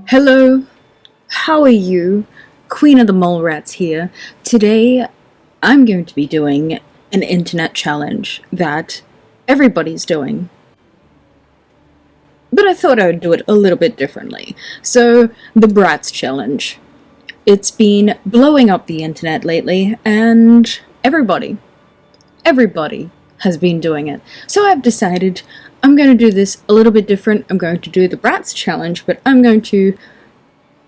Hello, how are you? Queen of the Mole Rats here. Today, I'm going to be doing an internet challenge that everybody's doing. But I thought I would do it a little bit differently. So, the Bratz Challenge. It's been blowing up the internet lately, and everybody has been doing it. So I've decided I'm going to do this a little bit different. I'm going to do the Bratz Challenge, but I'm going to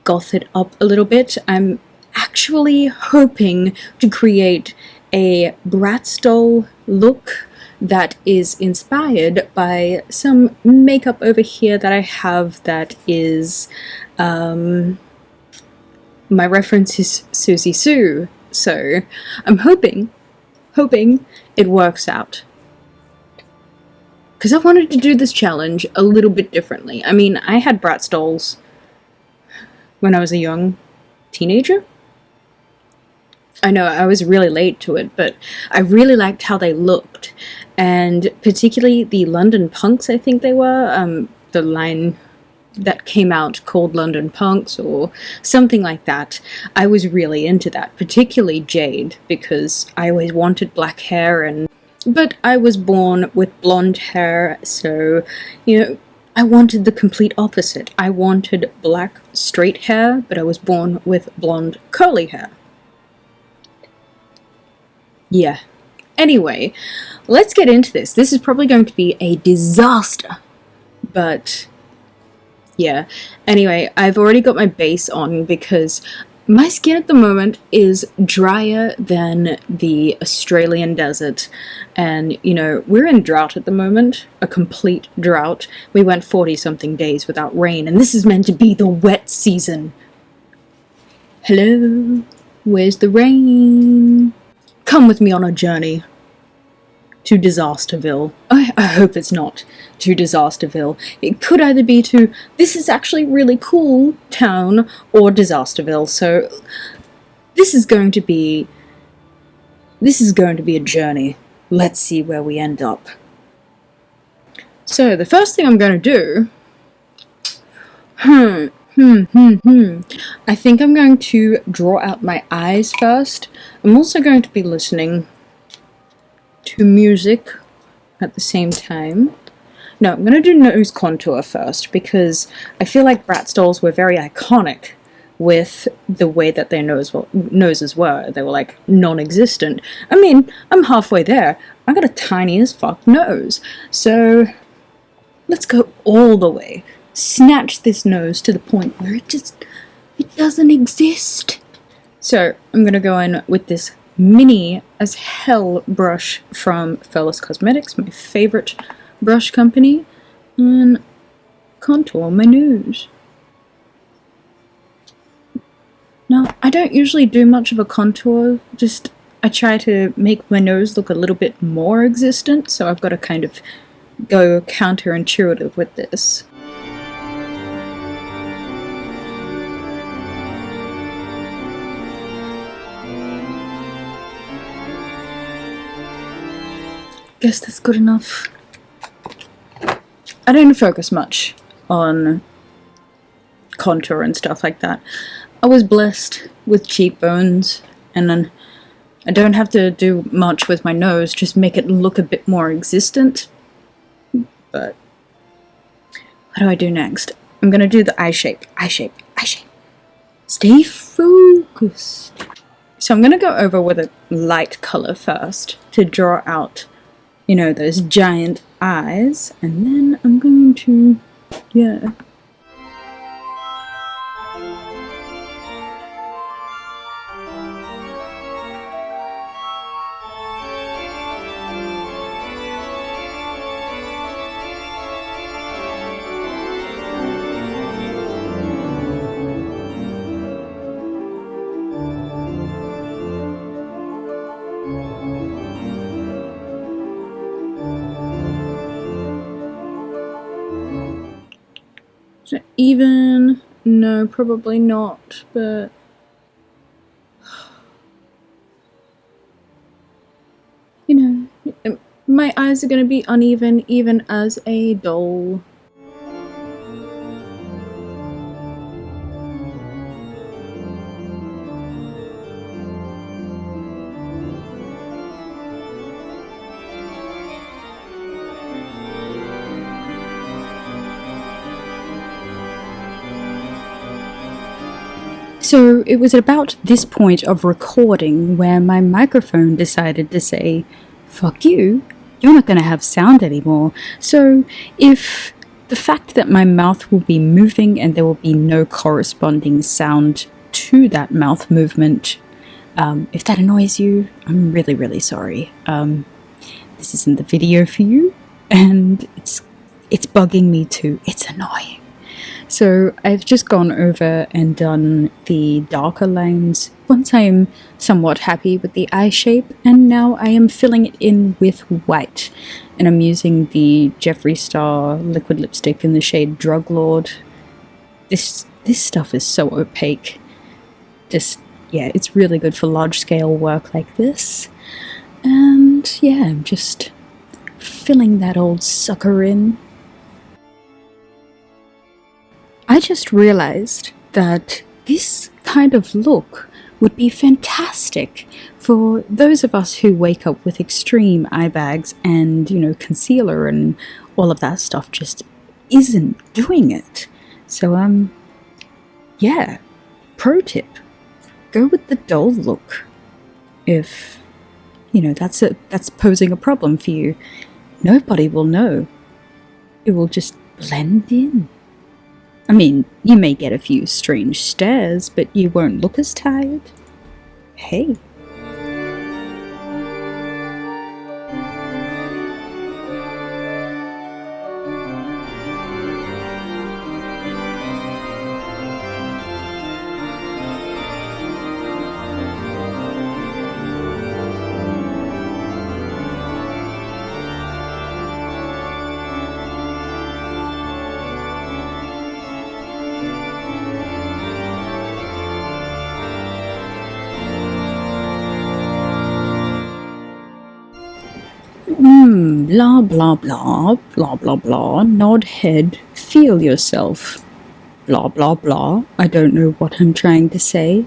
goth it up a little bit. I'm actually hoping to create a Bratz doll look that is inspired by some makeup over here that I have that is, my reference is Susie Sue, so I'm hoping it works out. Because I wanted to do this challenge a little bit differently. I mean, I had Bratz dolls when I was a young teenager. I know I was really late to it, but I really liked how they looked. And particularly the London Punks, I think they were, the line that came out called London Punks or something like that. I was really into that, particularly Jade, because I always wanted black hair, but I was born with blonde hair, so, you know, I wanted the complete opposite. I wanted black straight hair, but I was born with blonde curly hair. Yeah. Anyway, let's get into this. This is probably going to be a disaster, but yeah. Anyway, I've already got my base on because my skin at the moment is drier than the Australian desert, and, you know, we're in drought at the moment, a complete drought. We went 40-something days without rain, and this is meant to be the wet season. Hello? Where's the rain? Come with me on a journey to Disaster-ville. I hope it's not to Disaster-ville. It could either be to, this is actually really cool town, or Disaster-ville, so this is going to be a journey. Let's see where we end up. So the first thing I'm going to do, I think I'm going to draw out my eyes first. I'm also going to be listening to music at the same time. No, I'm going to do nose contour first, because I feel like Bratz dolls were very iconic with the way that their noses were. They were like non-existent. I mean, I'm halfway there. I got a tiny as fuck nose. So let's go all the way. Snatch this nose to the point where it doesn't exist. So I'm going to go in with this mini as hell brush from Furless Cosmetics, my favorite brush company, and contour my nose. Now, I don't usually do much of a contour, just I try to make my nose look a little bit more existent, so I've got to kind of go counterintuitive with this. Guess that's good enough. I don't focus much on contour and stuff like that. I was blessed with cheekbones, and then I don't have to do much with my nose, just make it look a bit more existent. But what do I do next? I'm gonna do the eye shape. Stay focused. So I'm gonna go over with a light color first to draw out, you know, those giant eyes, and then I'm going to, yeah. So even, no, probably not, but you know, My eyes are going to be uneven even as a doll. So it was at about this point of recording where my microphone decided to say, fuck you, you're not going to have sound anymore. So if the fact that my mouth will be moving and there will be no corresponding sound to that mouth movement, if that annoys you, I'm really, really sorry. This isn't the video for you, and it's bugging me too. It's annoying. So I've just gone over and done the darker lines once I am somewhat happy with the eye shape, and now I am filling it in with white. And I'm using the Jeffree Star liquid lipstick in the shade Drug Lord. This stuff is so opaque. Yeah, it's really good for large scale work like this. And yeah, I'm just filling that old sucker in. I just realized that this kind of look would be fantastic for those of us who wake up with extreme eye bags and, concealer and all of that stuff just isn't doing it. So, yeah, pro tip, go with the doll look. If, that's posing a problem for you, nobody will know. It will just blend in. I mean, you may get a few strange stares, but you won't look as tired. Hey. Blah blah blah, blah blah blah, nod head, feel yourself. Blah blah blah, I don't know what I'm trying to say.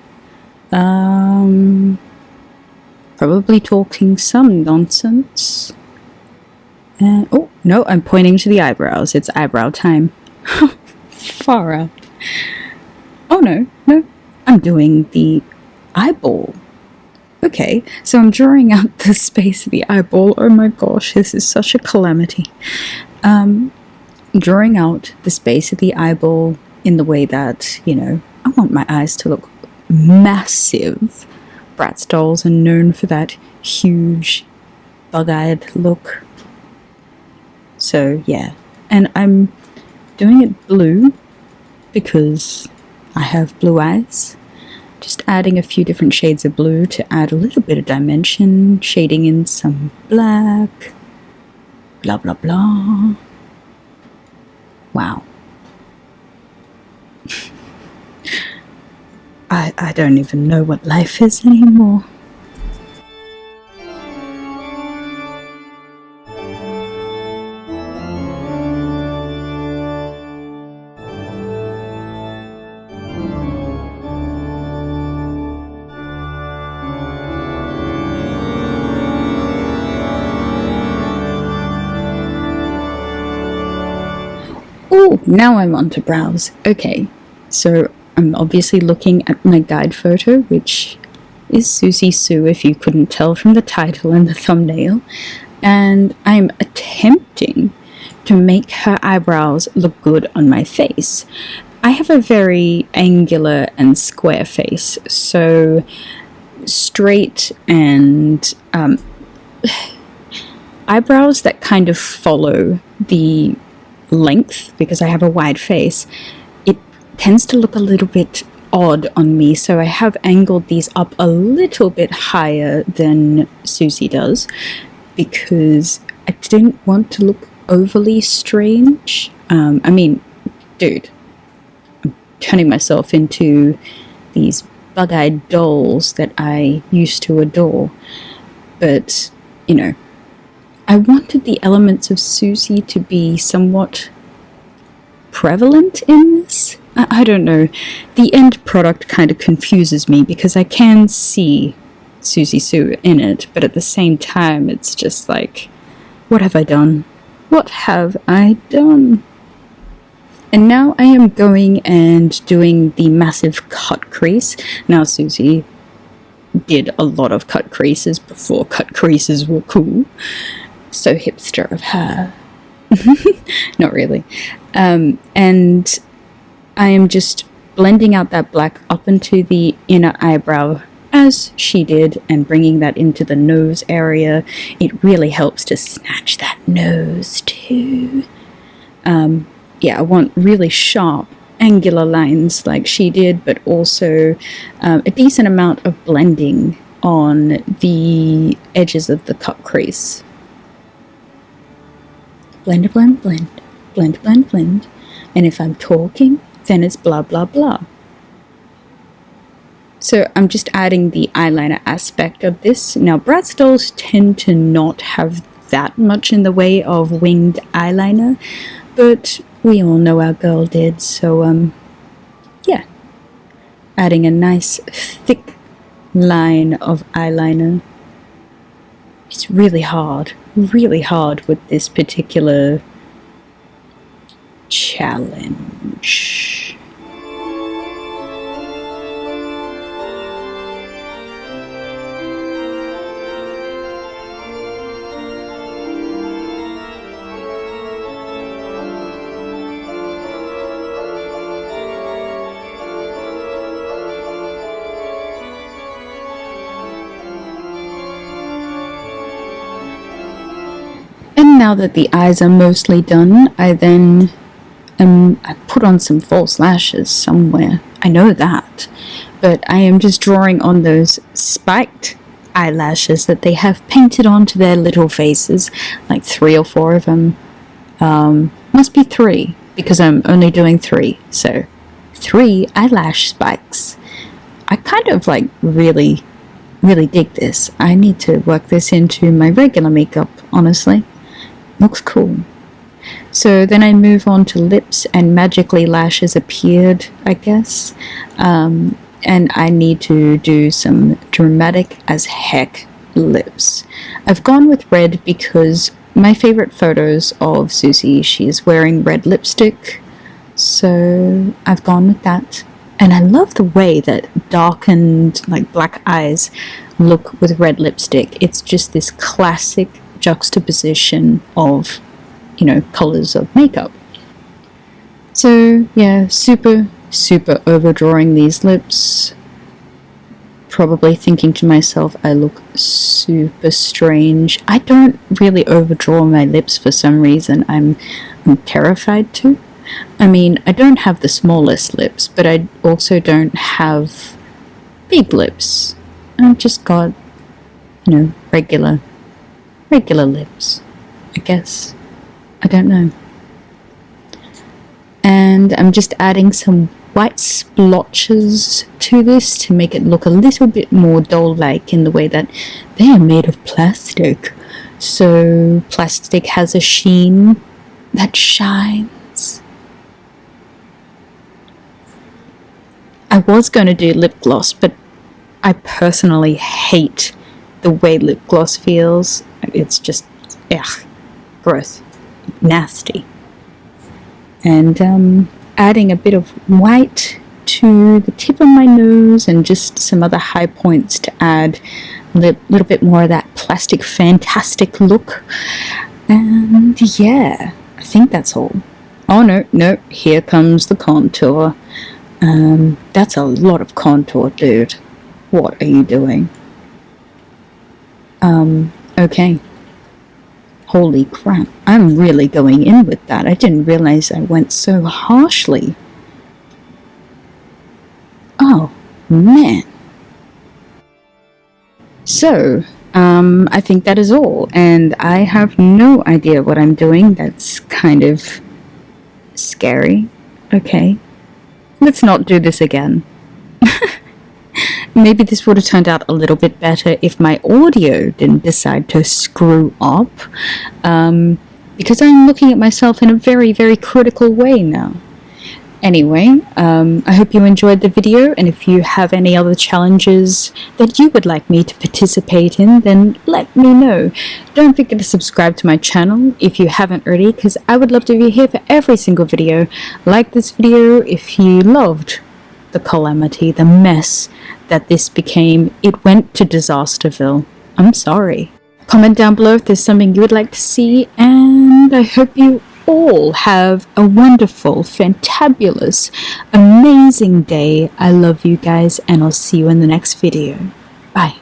Probably talking some nonsense. Oh, no, I'm pointing to the eyebrows. It's eyebrow time. Far out. Oh no, I'm doing the eyeball. Okay, so I'm drawing out the space of the eyeball. Oh my gosh, this is such a calamity. Drawing out the space of the eyeball in the way that, I want my eyes to look massive. Bratz dolls are known for that huge, bug-eyed look. So, yeah. And I'm doing it blue because I have blue eyes. Just adding a few different shades of blue to add a little bit of dimension, shading in some black, blah blah blah. Wow. I don't even know what life is anymore. Oh, now I'm on to brows. Okay, so I'm obviously looking at my guide photo, which is Susie Sue, if you couldn't tell from the title and the thumbnail, and I'm attempting to make her eyebrows look good on my face. I have a very angular and square face, so straight and eyebrows that kind of follow the length, because I have a wide face, it tends to look a little bit odd on me, so I have angled these up a little bit higher than Susie does, because I didn't want to look overly strange. I mean, dude, I'm turning myself into these bug-eyed dolls that I used to adore, but, I wanted the elements of Susie to be somewhat prevalent in this. I don't know. The end product kind of confuses me because I can see Susie Sue in it, but at the same time it's just like, what have I done? What have I done? And now I am going and doing the massive cut crease. Now Susie did a lot of cut creases before cut creases were cool. So hipster of her. Not really. And I am just blending out that black up into the inner eyebrow as she did, and bringing that into the nose area. It really helps to snatch that nose too. Yeah, I want really sharp, angular lines like she did, but also a decent amount of blending on the edges of the cut crease. Blend, blend, blend, blend, blend, blend. And if I'm talking, then it's blah, blah, blah. So I'm just adding the eyeliner aspect of this. Now, Bratz dolls tend to not have that much in the way of winged eyeliner, but we all know our girl did, so yeah. Adding a nice thick line of eyeliner. It's really hard with this particular challenge. Now that the eyes are mostly done, I then I put on some false lashes somewhere. I know that. But I am just drawing on those spiked eyelashes that they have painted onto their little faces. Like 3 or 4 of them. Must be 3, because I'm only doing 3. So, 3 eyelash spikes. I kind of like really dig this. I need to work this into my regular makeup, honestly. Looks cool. So then I move on to lips, and magically lashes appeared, I guess. And I need to do some dramatic as heck lips. I've gone with red because my favorite photos of Susie, she's wearing red lipstick. So I've gone with that. And I love the way that darkened, like black eyes look with red lipstick. It's just this classic juxtaposition of, you know, colors of makeup. So yeah, super overdrawing these lips. Probably thinking to myself, I look super strange. I don't really overdraw my lips for some reason. I'm terrified to. I mean, I don't have the smallest lips, but I also don't have big lips. I've just got, you know, regular lips, I guess. I don't know. And I'm just adding some white splotches to this to make it look a little bit more doll-like in the way that they are made of plastic. So plastic has a sheen that shines. I was going to do lip gloss, but I personally hate the way lip gloss feels. It's just, ugh, gross, nasty. And adding a bit of white to the tip of my nose and just some other high points to add a little bit more of that plastic fantastic look. And yeah, I think that's all. Oh no, here comes the contour. That's a lot of contour, dude. What are you doing? Okay. Holy crap. I'm really going in with that. I didn't realize I went so harshly. Oh, man. So, I think that is all. And I have no idea what I'm doing. That's kind of scary. Okay. Let's not do this again. maybe this would have turned out a little bit better if my audio didn't decide to screw up, because I'm looking at myself in a very, very critical way now. Anyway, I hope you enjoyed the video, and if you have any other challenges that you would like me to participate in, then let me know. Don't forget to subscribe to my channel if you haven't already, because I would love to be here for every single video. Like this video if you loved the calamity, the mess that this became. It went to disaster-ville. I'm sorry. Comment down below if there's something you would like to see, and I hope you all have a wonderful, fantabulous, amazing day. I love you guys, and I'll see you in the next video. Bye.